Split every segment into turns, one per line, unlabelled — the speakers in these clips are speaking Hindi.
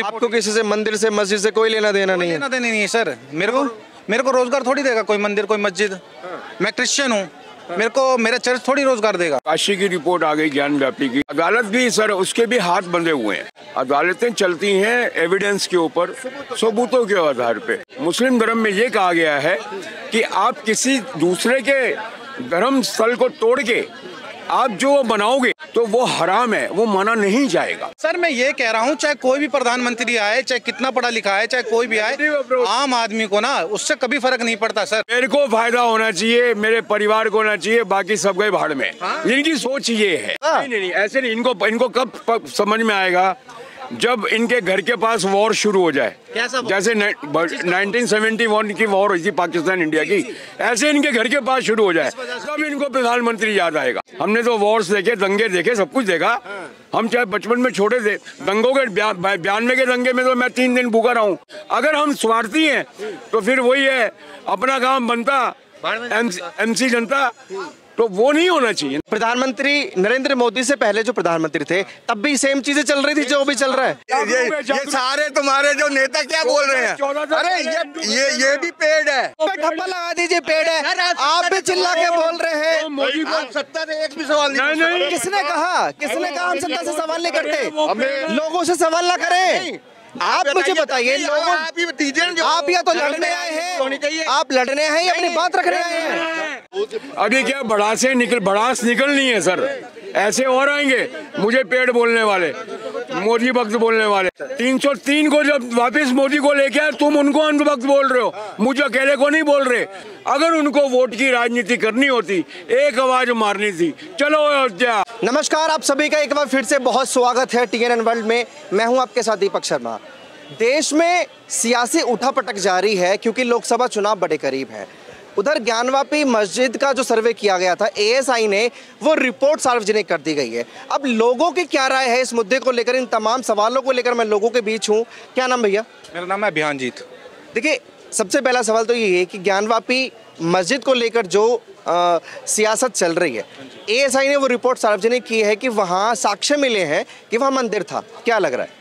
आपको किसी से, मंदिर से, मस्जिद से कोई लेना देना नहीं है?
लेना देना नहीं है सर। मेरे को रोजगार थोड़ी देगा कोई मंदिर, कोई मस्जिद। मैं क्रिश्चियन हूँ, मेरा चर्च थोड़ी रोजगार देगा।
काशी की रिपोर्ट आ गई ज्ञान व्यापी की। अदालत भी सर, उसके भी हाथ बंधे हुए हैं। अदालतें चलती हैं एविडेंस के ऊपर, सबूतों के आधार पे। मुस्लिम धर्म में ये कहा गया है कि आप किसी दूसरे के धर्म स्थल को तोड़ के आप जो बनाओगे तो वो हराम है, वो माना नहीं जाएगा।
सर मैं ये कह रहा हूँ, चाहे कोई भी प्रधानमंत्री आए, चाहे कितना पढ़ा लिखा है, चाहे कोई भी आए, आम आदमी को ना उससे कभी फर्क नहीं पड़ता सर।
मेरे को फायदा होना चाहिए, मेरे परिवार को होना चाहिए, बाकी सब गए भाड़ में। इनकी सोच ये है। नहीं, ऐसे नहीं। इनको कब समझ में आएगा? जब इनके घर के पास वॉर शुरू हो जाए। जैसे 1971 की वॉर हुई थी पाकिस्तान इंडिया की, ऐसे इनके घर के पास शुरू हो जाए, तब इनको प्रधानमंत्री याद आएगा। हमने तो वॉर्स देखे, दंगे देखे, सब कुछ देखा। हम चाहे बचपन में छोटे थे, दंगों के 92 के दंगे में तो मैं 3 दिन भूखा रहा हूँ। अगर हम स्वार्थी हैं तो फिर वही है, अपना काम बनता MC जनता, तो वो नहीं होना चाहिए।
प्रधानमंत्री नरेंद्र मोदी से पहले जो प्रधानमंत्री थे तब भी सेम चीजें चल रही थी जो भी चल रहा है।
ये सारे तुम्हारे जो नेता क्या बोल रहे हैं? अरे ये भी पेड़ है,
ठप्पा लगा दीजिए, पेड़ है। आप भी चिल्ला के बोल रहे हैं।
मोदी को सत्ता से एक भी सवाल नहीं।
किसने कहा हम सत्ता से सवाल नहीं करते? लोगों से सवाल ना करें। आप मुझे बताइए, आप या तो लड़ने आए हैं, आप लड़ने आए हैं या अपनी बात रखने आए हैं?
अभी क्या भड़ास निकलनी है सर। ऐसे और आएंगे मुझे पेड़ बोलने वाले, मोदी भक्त बोलने वाले। 303 को जब वापस मोदी को लेके आए, तुम उनको अंधभक्त बोल रहे हो, मुझे अकेले को नहीं बोल रहे। अगर उनको वोट की राजनीति करनी होती, एक आवाज मारनी थी, चलो अयोध्या।
नमस्कार, आप सभी का एक बार फिर से बहुत स्वागत है TNN वर्ल्ड में। मैं हूं आपके साथ दीपक शर्मा। देश में सियासी उठापटक जारी है क्योंकि लोकसभा चुनाव बड़े करीब है। उधर ज्ञानवापी मस्जिद का जो सर्वे किया गया था ASI ने, वो रिपोर्ट सार्वजनिक कर दी गई है। अब लोगों की क्या राय है इस मुद्दे को लेकर, इन तमाम सवालों को लेकर मैं लोगों के बीच हूँ। क्या नाम भैया?
मेरा नाम है अभियानजीत।
देखिए, सबसे पहला सवाल तो ये है कि ज्ञानवापी मस्जिद को लेकर जो सियासत चल रही है, ASI ने वो रिपोर्ट सार्वजनिक की है कि वहाँ साक्ष्य मिले हैं कि वहाँ मंदिर था। क्या लग रहा है?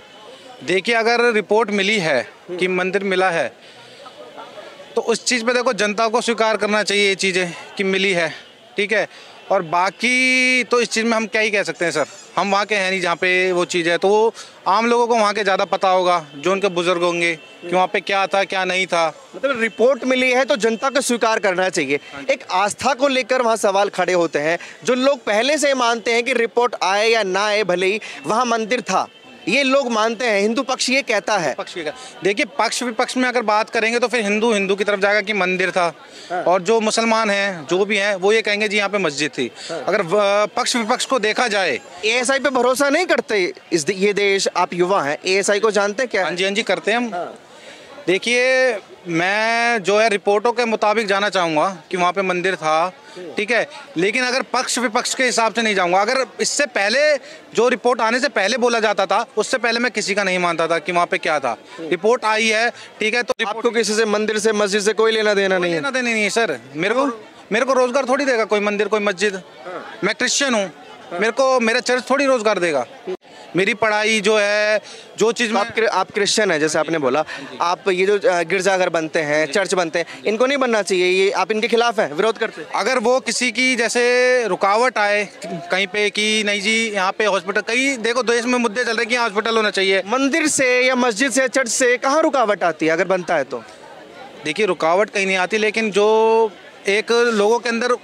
देखिए, अगर रिपोर्ट मिली है कि मंदिर मिला है तो उस चीज़ पे देखो जनता को स्वीकार करना चाहिए ये चीज़ें कि मिली है, ठीक है। और बाकी तो इस चीज़ में हम क्या ही कह सकते हैं सर, हम वहाँ के हैं नहीं जहाँ पे वो चीज़ है, तो वो आम लोगों को वहाँ के ज़्यादा पता होगा, जो उनके बुजुर्ग होंगे कि वहाँ पे क्या था क्या नहीं था।
मतलब रिपोर्ट मिली है तो जनता को स्वीकार करना चाहिए। एक आस्था को लेकर वहाँ सवाल खड़े होते हैं। जो लोग पहले से मानते हैं कि रिपोर्ट आए या ना आए, भले ही वहाँ मंदिर था, ये लोग मानते हैं। हिंदू पक्ष ये कहता है।
देखिए, पक्ष विपक्ष में अगर बात करेंगे तो फिर हिंदू की तरफ जाएगा कि मंदिर था, और जो मुसलमान हैं जो भी हैं वो ये कहेंगे जी यहाँ पे मस्जिद थी। अगर पक्ष विपक्ष को देखा जाए,
ASI पे भरोसा नहीं करते ये देश? आप युवा हैं, ASI को जानते हैं क्या?
हाँ जी करते हैं हम। देखिए, मैं जो है रिपोर्टों के मुताबिक जाना चाहूँगा कि वहाँ पे मंदिर था, ठीक है, लेकिन अगर पक्ष विपक्ष के हिसाब से नहीं जाऊँगा। अगर इससे पहले जो रिपोर्ट आने से पहले बोला जाता था, उससे पहले मैं किसी का नहीं मानता था कि वहाँ पे क्या था। रिपोर्ट आई है, ठीक है, तो
आपको किसी से, मंदिर से, मस्जिद से कोई लेना देना नहीं है?
लेना देना नहीं है सर। मेरे को रोजगार थोड़ी देगा कोई मंदिर, कोई मस्जिद। मैं क्रिश्चियन हूँ, मेरा चर्च थोड़ी रोजगार देगा। मेरी पढ़ाई जो है, जो चीज़
आप क्रिश्चियन है, जैसे आपने बोला, आप ये जो गिरजाघर बनते हैं, चर्च बनते हैं, इनको नहीं बनना चाहिए, ये आप इनके खिलाफ हैं, विरोध करते हैं?
अगर वो किसी की जैसे रुकावट आए कहीं पे कि नहीं जी यहाँ पे हॉस्पिटल, कहीं देखो देश में मुद्दे चल रहे हैं कि हॉस्पिटल होना चाहिए,
मंदिर से या मस्जिद से, चर्च से कहाँ रुकावट आती है अगर बनता है तो?
देखिए, रुकावट कहीं नहीं आती, लेकिन जो एक लोगों के अंदर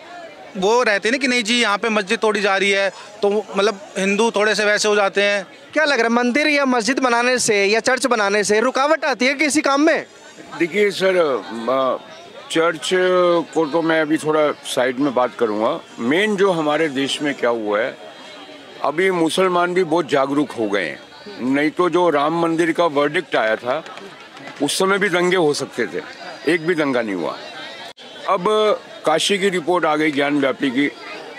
वो रहते हैं ना कि नहीं जी यहाँ पे मस्जिद तोड़ी जा रही है, तो मतलब हिंदू थोड़े से वैसे हो जाते हैं।
क्या लग रहा है, मंदिर या मस्जिद बनाने से या चर्च बनाने से रुकावट आती है किसी काम में?
देखिए सर, चर्च को तो मैं अभी थोड़ा साइड में बात करूँगा। मेन जो हमारे देश में क्या हुआ है, अभी मुसलमान भी बहुत जागरूक हो गए हैं। नहीं तो जो राम मंदिर का वर्डिक्ट आया था, उस समय भी दंगे हो सकते थे, एक भी दंगा नहीं हुआ। अब काशी की रिपोर्ट आ गई ज्ञान व्यापी की,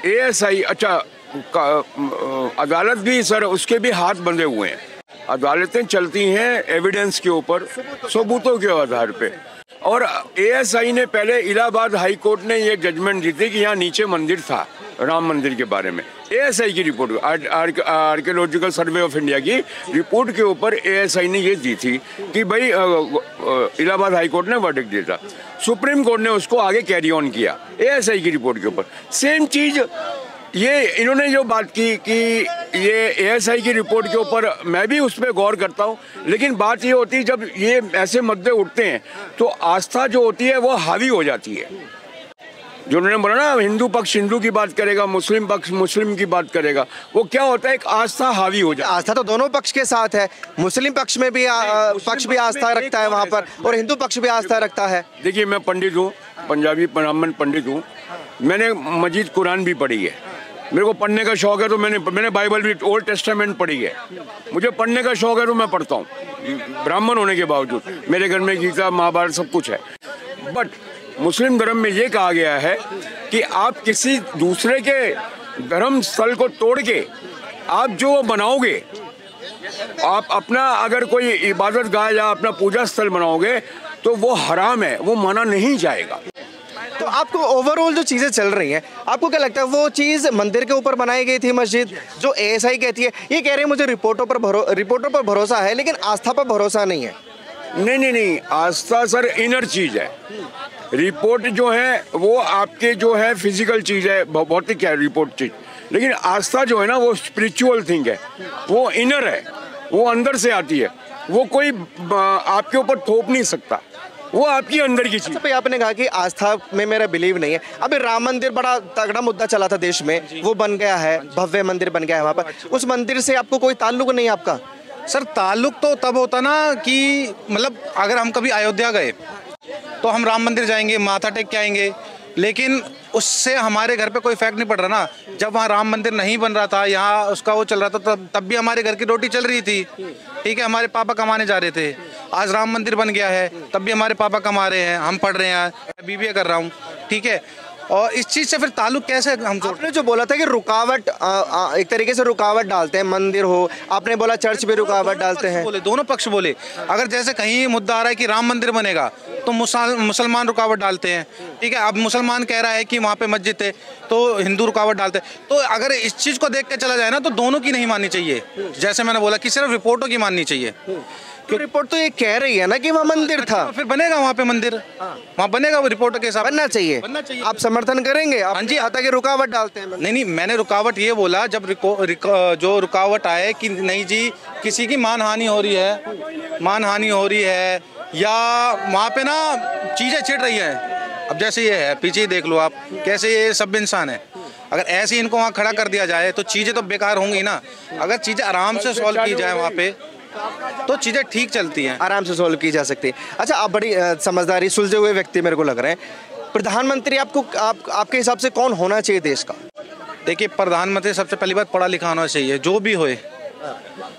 ASI, अच्छा, अदालत भी सर, उसके भी हाथ बंधे हुए हैं। अदालतें चलती हैं एविडेंस के ऊपर, सबूतों के आधार पे। और ASI ने पहले इलाहाबाद हाई कोर्ट ने ये जजमेंट दी थी कि यहाँ नीचे मंदिर था राम मंदिर के बारे में। ASI की report, archaeological survey of India की रिपोर्ट के ऊपर ASI ने ये दी थी कि भाई इलाहाबाद हाई कोर्ट ने वर्डिक्ट दिया था, सुप्रीम कोर्ट ने उसको आगे कैरी ऑन किया ASI की रिपोर्ट के ऊपर। सेम चीज़ ये इन्होंने जो बात की कि ये ASI की रिपोर्ट के ऊपर मैं भी उस पर गौर करता हूँ, लेकिन बात ये होती है जब ये ऐसे मुद्दे उठते हैं तो आस्था जो होती है वो हावी हो जाती है। जो उन्होंने बोला ना, हिंदू पक्ष हिंदू की बात करेगा, मुस्लिम पक्ष मुस्लिम की बात करेगा, वो क्या होता है, एक आस्था हावी हो जाती है।
आस्था तो दोनों पक्ष के साथ है, मुस्लिम पक्ष में भी पक्ष भी आस्था रखता है वहाँ पर, और हिंदू पक्ष भी आस्था रखता है।
देखिए, मैं पंडित हूँ, पंजाबी ब्राह्मण पंडित हूँ, मैंने मजीद कुरान भी पढ़ी है, मेरे को पढ़ने का शौक है तो मैंने बाइबल भी ओल्ड टेस्टामेंट पढ़ी है, मुझे पढ़ने का शौक है तो मैं पढ़ता हूँ, ब्राह्मण होने के बावजूद मेरे घर में गीता महाभारत सब कुछ है। बट मुस्लिम धर्म में ये कहा गया है कि आप किसी दूसरे के धर्म स्थल को तोड़ के आप जो बनाओगे, आप अपना अगर कोई इबादत गाह या अपना पूजा स्थल बनाओगे तो वो हराम है, वो माना नहीं जाएगा।
तो आपको ओवरऑल जो चीज़ें चल रही हैं, आपको क्या लगता है वो चीज़ मंदिर के ऊपर बनाई गई थी मस्जिद, जो ASI कहती है, ये कह रहे हैं मुझे रिपोर्टों पर भरोसा है लेकिन आस्था पर भरोसा नहीं है?
नहीं, आस्था सर इनर चीज़ है, रिपोर्ट जो है वो आपके जो है फिजिकल चीज़ है, भौतिक है रिपोर्ट चीज़, लेकिन आस्था जो है ना वो स्पिरिचुअल थिंग है, वो इनर है, वो अंदर से आती है, वो कोई आपके ऊपर थोप नहीं सकता, वो आपकी अंदर की चीज़।
अच्छा, आपने कहा कि आस्था में मेरा बिलीव नहीं है। अभी राम मंदिर बड़ा तगड़ा मुद्दा चला था देश में, वो बन गया है, भव्य मंदिर बन गया है वहाँ पर, उस मंदिर से आपको कोई ताल्लुक नहीं है आपका?
सर ताल्लुक तो तब होता ना कि मतलब अगर हम कभी अयोध्या गए तो हम राम मंदिर जाएंगे, माथा टेक के आएंगे, लेकिन उससे हमारे घर पे कोई इफेक्ट नहीं पड़ रहा ना। जब वहाँ राम मंदिर नहीं बन रहा था, यहाँ उसका वो चल रहा था, तब भी हमारे घर की रोटी चल रही थी, ठीक है, हमारे पापा कमाने जा रहे थे। आज राम मंदिर बन गया है, तब भी हमारे पापा कमा रहे हैं, हम पढ़ रहे हैं, मैं BBA कर रहा हूँ, ठीक है। और इस चीज़ से फिर ताल्लुक कैसे हम जोड़?
आपने जो बोला था कि रुकावट, एक तरीके से रुकावट डालते हैं, मंदिर हो, आपने बोला चर्च भी रुकावट डालते हैं,
बोले दोनों पक्ष बोले। अगर जैसे कहीं मुद्दा आ रहा है कि राम मंदिर बनेगा तो मुसलमान रुकावट डालते हैं, ठीक है। अब मुसलमान कह रहा है कि वहाँ पे मस्जिद है तो हिंदू रुकावट डालते हैं। तो अगर इस चीज़ को देख के चला जाए ना तो दोनों की नहीं माननी चाहिए, जैसे मैंने बोला कि सिर्फ रिपोर्टों की माननी चाहिए।
क्यों रिपोर्ट तो ये कह रही है ना कि वहाँ मंदिर था,
फिर बनेगा वहाँ पे मंदिर, वहाँ बनेगा वो रिपोर्ट के हिसाब।
बनना चाहिए, आप समर्थन करेंगे? हाँ जी, आता कि रुकावट डालते हैं?
नहीं, मैंने रुकावट ये बोला जब जो रुकावट आए कि नहीं जी किसी की मानहानि हो रही है या वहाँ पे ना चीज़ें छिड़ रही है। अब जैसे ये है, पीछे ही देख लो आप, कैसे ये सब इंसान है, अगर ऐसे इनको वहाँ खड़ा कर दिया जाए तो चीज़ें तो बेकार होंगी ना। अगर चीज़ें आराम से सॉल्व की जाए वहाँ पे तो चीज़ें ठीक चलती हैं,
आराम से सॉल्व की जा सकती है। अच्छा, आप बड़ी समझदारी सुलझे हुए व्यक्ति मेरे को लग रहे हैं। प्रधानमंत्री आपके हिसाब से कौन होना चाहिए देश का?
देखिए, प्रधानमंत्री सबसे पहली बात पढ़ा लिखा होना चाहिए, जो भी होए।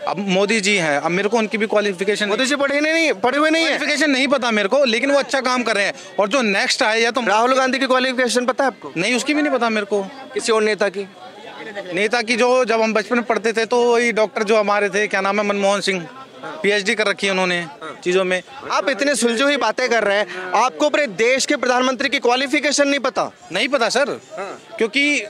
अब मोदी जी हैं, अब मेरे को उनकी भी क्वालिफिकेशन,
मोदी जी पढ़े हुए नहीं है,
क्वालिफिकेशन नहीं पता मेरे को, लेकिन वो अच्छा काम कर रहे हैं। और जो नेक्स्ट आए, या तो
राहुल गांधी की क्वालिफिकेशन पता है आपको?
नहीं, उसकी भी नहीं पता मेरे को।
किसी और नेता की जो जब हम बचपन में पढ़ते थे तो वही डॉक्टर जो हमारे थे, क्या नाम है, मनमोहन सिंह, PhD कर रखी है उन्होंने चीज़ों में। आप इतने सुलझी हुई बातें कर रहे हैं, आपको अपने देश के प्रधानमंत्री की क्वालिफिकेशन नहीं पता?
नहीं पता सर, क्योंकि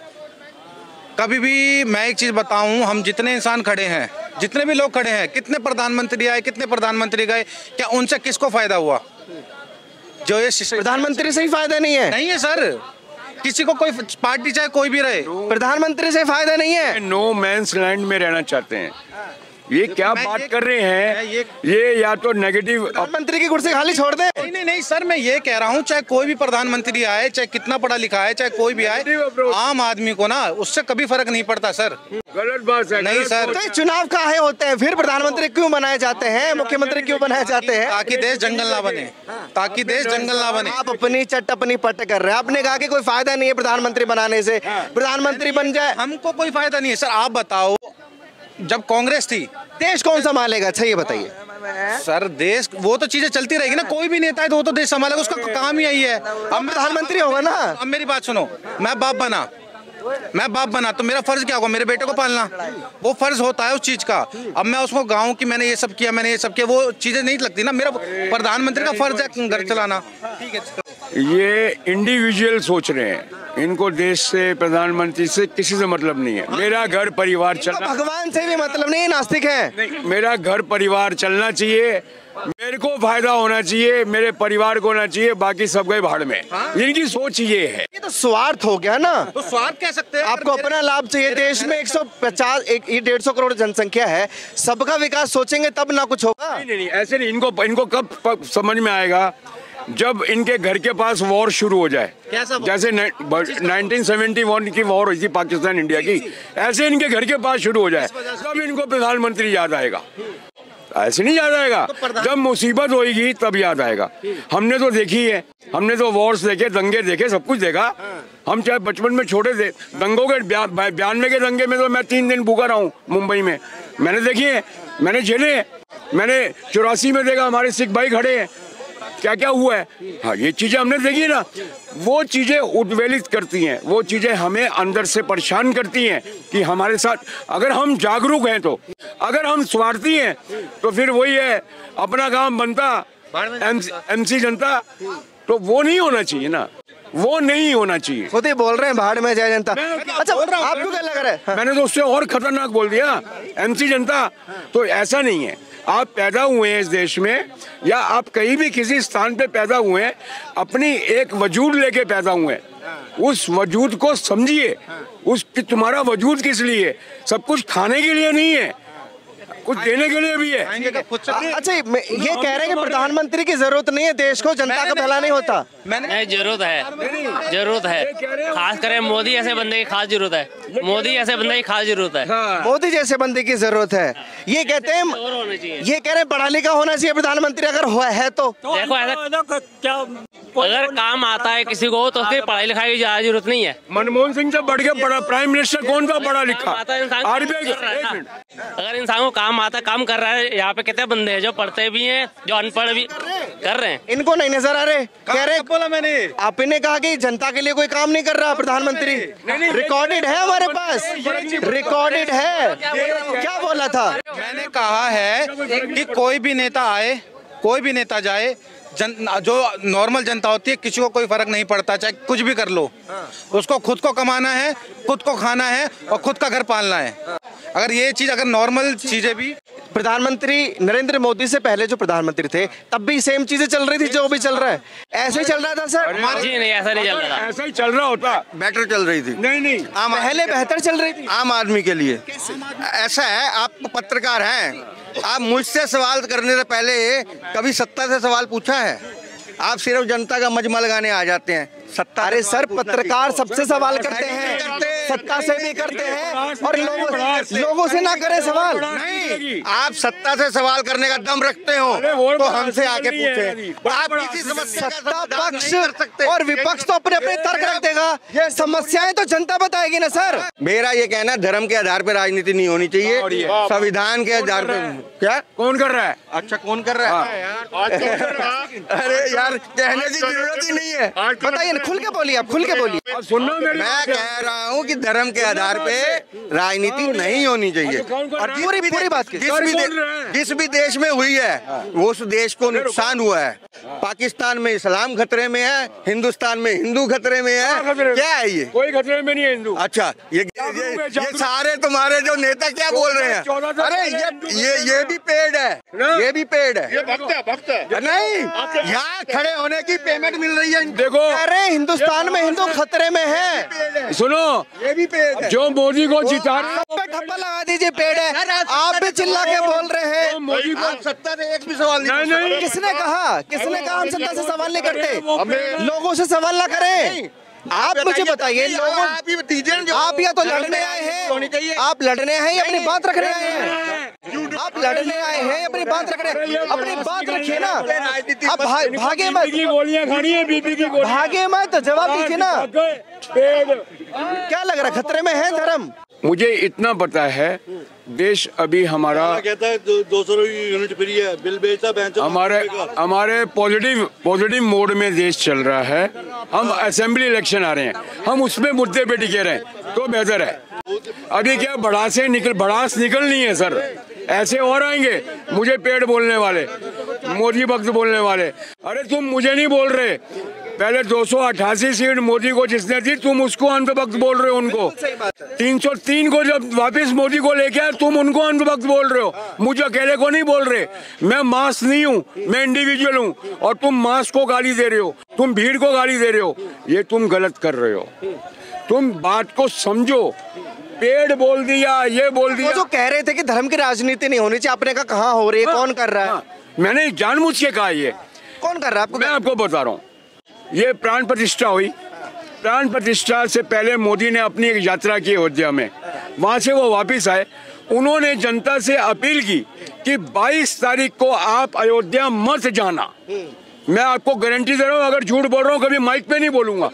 कभी भी मैं एक चीज़ बताऊं, हम जितने इंसान खड़े हैं, जितने भी लोग खड़े हैं, कितने प्रधानमंत्री आए, कितने प्रधानमंत्री गए, क्या उनसे किसको फायदा हुआ? जो ये
प्रधानमंत्री से ही फायदा नहीं है?
नहीं है सर, किसी को कोई पार्टी चाहे कोई भी रहे,
प्रधानमंत्री से फायदा नहीं है।
नो मैंस लैंड में रहना चाहते हैं, ये क्या बात कर रहे हैं? ये या तो नेगेटिव,
प्रधानमंत्री की कुर्सी खाली छोड़ दे।
नहीं सर, मैं ये कह रहा हूँ, चाहे कोई भी प्रधानमंत्री आए, चाहे कितना पढ़ा लिखा है, चाहे कोई भी आए, आम आदमी को ना उससे कभी फर्क नहीं पड़ता सर।
गलत बात है।
नहीं सर,
तो चुनाव काहे होते हैं फिर? प्रधानमंत्री क्यों बनाए जाते हैं, मुख्यमंत्री क्यों बनाए जाते हैं?
ताकि देश जंगल ना बने, ताकि देश जंगल ना बने।
आप अपनी चट अपनी पट कर रहे हैं। आपने कहा कि कोई फायदा नहीं है प्रधानमंत्री बनाने से, प्रधानमंत्री बन जाए।
हमको कोई फायदा नहीं है सर। आप बताओ, जब कांग्रेस थी,
देश कौन संभालेगा? अच्छा ये बताइए
सर। देश वो तो चीजें चलती रहेगी ना, कोई भी नेता है तो वो तो देश संभालेगा, उसका काम ही यही है।
अब प्रधानमंत्री होगा ना।
अब मेरी बात सुनो, मैं बाप बना तो मेरा फर्ज क्या होगा? मेरे बेटे को पालना, वो फर्ज होता है उस चीज का। अब मैं उसको गाँव की मैंने ये सब किया, वो चीजें नहीं लगती ना। मेरा प्रधानमंत्री का फर्ज है घर चलाना।
ये इंडिविजुअल सोच रहे हैं, इनको देश से, प्रधानमंत्री से किसी से मतलब नहीं है। मेरा घर परिवार चलना,
भगवान से भी मतलब नहीं, नास्तिक है।
नहीं, मेरा घर परिवार चलना चाहिए, मेरे को फायदा होना चाहिए, मेरे परिवार को होना चाहिए, बाकी सब गए भाड़ में। इनकी सोच ये है।
ये तो स्वार्थ हो गया ना।
तो स्वार्थ कह सकते हैं।
आपको अपना लाभ चाहिए। देश में 150 करोड़ जनसंख्या है, सबका विकास सोचेंगे तब ना कुछ होगा।
नहीं, ऐसे नहीं। इनको कब समझ में आएगा, जब इनके घर के पास वॉर शुरू हो जाए। जैसे 1971 की वॉर हुई थी पाकिस्तान इंडिया की, ऐसे इनके घर के पास शुरू हो जाए, तब इनको प्रधानमंत्री याद आएगा। ऐसे नहीं याद आएगा, जब मुसीबत होगी तब याद आएगा। हमने तो देखी है, हमने तो वॉर्स देखे, दंगे देखे, सब कुछ देखा। हम चाहे बचपन में छोटे थे, दंगों के 92 के दंगे में तो मैं 3 दिन भूखा रहा हूँ मुंबई में। मैंने देखी है, मैंने झेले हैं। मैंने 84 में देखा, हमारे सिख भाई खड़े हैं, क्या क्या हुआ है। हाँ, ये चीजें हमने देखी ना। वो चीजें उद्वेलित करती हैं, वो चीजें हमें अंदर से परेशान करती हैं कि हमारे साथ अगर हम जागरूक हैं तो, अगर हम स्वार्थी हैं तो फिर वही है, अपना काम बनता MC जनता, तो वो नहीं होना चाहिए ना, वो नहीं होना चाहिए।
खुद ही बोल रहे हैं भाड़ में जय जनता। अच्छा, आपको क्या लग रहा है?
मैंने तो उससे और खतरनाक बोल दिया, MC जनता। तो ऐसा नहीं है, आप पैदा हुए हैं इस देश में, या आप कहीं भी किसी स्थान पे पैदा हुए हैं, अपनी एक वजूद लेके पैदा हुए हैं। उस वजूद को समझिए, तुम्हारा वजूद किस लिए? सब कुछ खाने के लिए नहीं है, कुछ देने के लिए भी है।
अच्छा, ये कह रहे हैं कि प्रधानमंत्री की जरूरत नहीं है, देश को जनता का भला नहीं होता।
नहीं, जरूरत है, जरूरत है। खास कर मोदी ऐसे बंदे की खास जरूरत है। मोदी ऐसे बंदे की खास जरूरत है।
मोदी जैसे बंदे की जरूरत है। ये कहते हैं, ये कह रहे हैं पढ़ा लिखा होना चाहिए प्रधानमंत्री, अगर है तो।
देखो ऐसा क्या, अगर काम आता है किसी को तो उसकी पढ़ाई लिखाई की ज्यादा जरूरत नहीं है।
मनमोहन सिंह से बढ़ के प्राइम मिनिस्टर कौन सा पढ़ा लिखा?
अगर इंसान को काम आता, काम कर रहा है। यहाँ पे कितने बंदे हैं जो पढ़ते भी हैं, जो अनपढ़ भी कर रहे हैं।
इनको नहीं नजर आ रहे। कह रहे बोला मैंने, आपने कहा कि जनता के लिए कोई काम नहीं कर रहा प्रधानमंत्री। रिकॉर्डेड है हमारे पास, रिकॉर्डेड है। क्या बोला था?
मैंने कहा है कि कोई भी नेता आए, कोई भी नेता जाए, जो नॉर्मल जनता होती है, किसी को कोई फर्क नहीं पड़ता, चाहे कुछ भी कर लो। उसको खुद को कमाना है, खुद को खाना है और खुद का घर पालना है। अगर ये चीज, अगर नॉर्मल चीजें भी,
प्रधानमंत्री नरेंद्र मोदी से पहले जो प्रधानमंत्री थे तब भी सेम चीजें चल रही थी जो भी चल रहा है, ऐसे ही चल रहा था सर?
जी नहीं, ऐसा नहीं चल रहा था।
ऐसा ही चल रहा होता,
बेटर चल रही थी।
नहीं,
पहले बेहतर चल रही थी
आम आदमी के लिए। ऐसा है, आप पत्रकार हैं, आप मुझसे सवाल करने से पहले कभी सत्ता से सवाल पूछा है? आप सिर्फ जनता का मजमा लगाने आ जाते हैं। सत्ता,
अरे सर, पत्रकार सबसे सवाल करते हैं, सत्ता से भी करते हैं, और लोगों से ना करें सवाल।
नहीं, आप सत्ता से सवाल करने का दम रखते हो तो हमसे आके पूछे। आप किसी समस्या,
सत्ता पक्ष और विपक्ष तो अपने अपने तर्क रख देगा, समस्याएं तो जनता बताएगी ना सर।
मेरा ये कहना, धर्म के आधार पर राजनीति नहीं होनी चाहिए, संविधान के आधार पर। क्या कौन कर रहा है? अच्छा, कौन कर रहा है? अरे यार, कहने की जरूरत ही नहीं है।
बताइए, खुल के बोलिए, आप खुल के बोलिए।
मैं कह रहा हूँ कि धर्म के आधार पे राजनीति नहीं होनी चाहिए। और
पूरी बात
जिस भी देश में हुई है, वो उस देश को नुकसान हुआ है। पाकिस्तान में इस्लाम खतरे में है, हिंदुस्तान में हिंदू खतरे में है। क्या है ये?
कोई खतरे में नहीं है हिंदू।
अच्छा, ये सारे तुम्हारे जो नेता क्या बोल रहे हैं? अरे ये भी पेड है, ये भी पेड है।
भक्त है।
नहीं, यहाँ खड़े होने की पेमेंट मिल रही है।
देखो,
अरे हिंदुस्तान में हिंदू खतरे में है।
सुनो,
ये भी पेड़ है।
जो मोदी को जिता,
ठप्पा लगा दीजिए, पेड़ है। आप भी चिल्ला के बोल रहे हैं।
मोदी को
सत्ता से एक भी सवाल नहीं।
किसने कहा? किसने कहा हम सत्ता से सवाल नहीं करते? लोगों से सवाल ना करें। आप मुझे बताइए, आप या तो लड़ने आए हैं, आप लड़ने हैं या अपनी बात रखने आए हैं? आप लड़ने आए हैं, अपनी बात रखने, अपनी बात रखिए ना। आप भागे मत,
गोलियां खानी है, बीपी की गोलियां।
भागे मत, जवाब दीजिए ना। क्या लग रहा है, खतरे में है धर्म?
मुझे इतना पता है, देश अभी हमारा
कहता है 200 यूनिट फ्री है, बिल बेचता
हमारे पॉजिटिव मोड में देश चल रहा है। हम असेंबली इलेक्शन आ रहे हैं, हम उसमें मुद्दे पे टिके रहे तो बेहतर है। अभी क्या भड़ास निकलनी है सर, ऐसे और आएंगे मुझे पेड़ बोलने वाले। मोदी भक्त बोलने वाले। अरे तुम मुझे नहीं बोल रहे, पहले 288 सीट मोदी को जिसने दी, तुम उसको अंधभक्त बोल रहे हो उनको। 303 को जब वापस मोदी को लेके आए, तुम उनको अंधभक्त बोल रहे हो, मुझे अकेले को नहीं बोल रहे। मैं मास नहीं हूँ, मैं इंडिविजुअल हूँ, और तुम मास को गाली दे रहे हो, तुम भीड़ को गाली दे रहे हो, ये तुम गलत कर रहे हो। तुम बात को समझो। पेड़ बोल दिया, ये बोल दिया।
वो जो कह रहे थे कि धर्म की राजनीति नहीं होनी चाहिए, आपने कहा कहाँ हो रही है, कौन कर रहा है?
मैंने जानबूझ के कहा ये
कौन कर रहा है आपको?
मैं आपको बता रहा हूँ, ये प्राण प्रतिष्ठा हुई। प्राण प्रतिष्ठा से पहले मोदी ने अपनी एक यात्रा की अयोध्या में, वहां से वो वापस आए। उन्होंने जनता से अपील की कि 22 तारीख को आप अयोध्या मत जाना। मैं आपको गारंटी दे रहा हूँ, अगर झूठ बोल रहा हूँ कभी माइक पे नहीं बोलूंगा।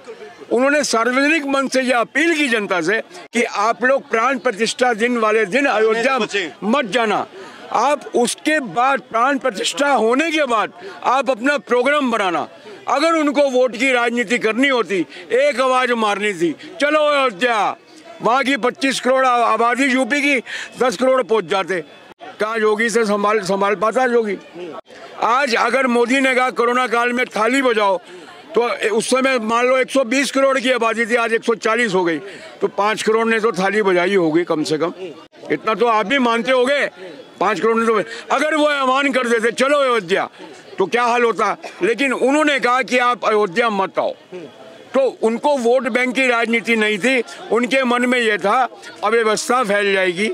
उन्होंने सार्वजनिक मंच से यह अपील की जनता से कि आप लोग प्राण प्रतिष्ठा दिन वाले दिन अयोध्या मत जाना। आप उसके बाद प्राण प्रतिष्ठा होने के बाद आप अपना प्रोग्राम बनाना। अगर उनको वोट की राजनीति करनी होती, एक आवाज मारनी थी, चलो अयोध्या, वहाँ की 25 करोड़ आबादी यूपी की 10 करोड़ पहुंच जाते। कहाँ योगी से संभाल पाता योगी? आज अगर मोदी ने कहा कोरोना काल में थाली बजाओ, तो उस समय मान लो 120 करोड़ की आबादी थी, आज 140 हो गई, तो 5 करोड़ ने तो थाली बजाई होगी कम से कम। इतना तो आप भी मानते होगे, 5 करोड़ ने तो। अगर वो ऐलान कर देते चलो अयोध्या, तो क्या हाल होता? लेकिन उन्होंने कहा कि आप अयोध्या मत आओ, तो उनको वोट बैंक की राजनीति नहीं थी, उनके मन में यह था अव्यवस्था फैल जाएगी।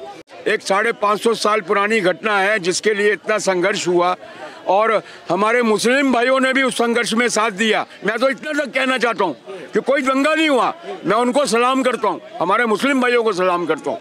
एक 550 साल पुरानी घटना है जिसके लिए इतना संघर्ष हुआ, और हमारे मुस्लिम भाइयों ने भी उस संघर्ष में साथ दिया। मैं तो इतना तक कहना चाहता हूँ कि कोई दंगा नहीं हुआ, मैं उनको सलाम करता हूँ, हमारे मुस्लिम भाइयों को सलाम करता हूँ।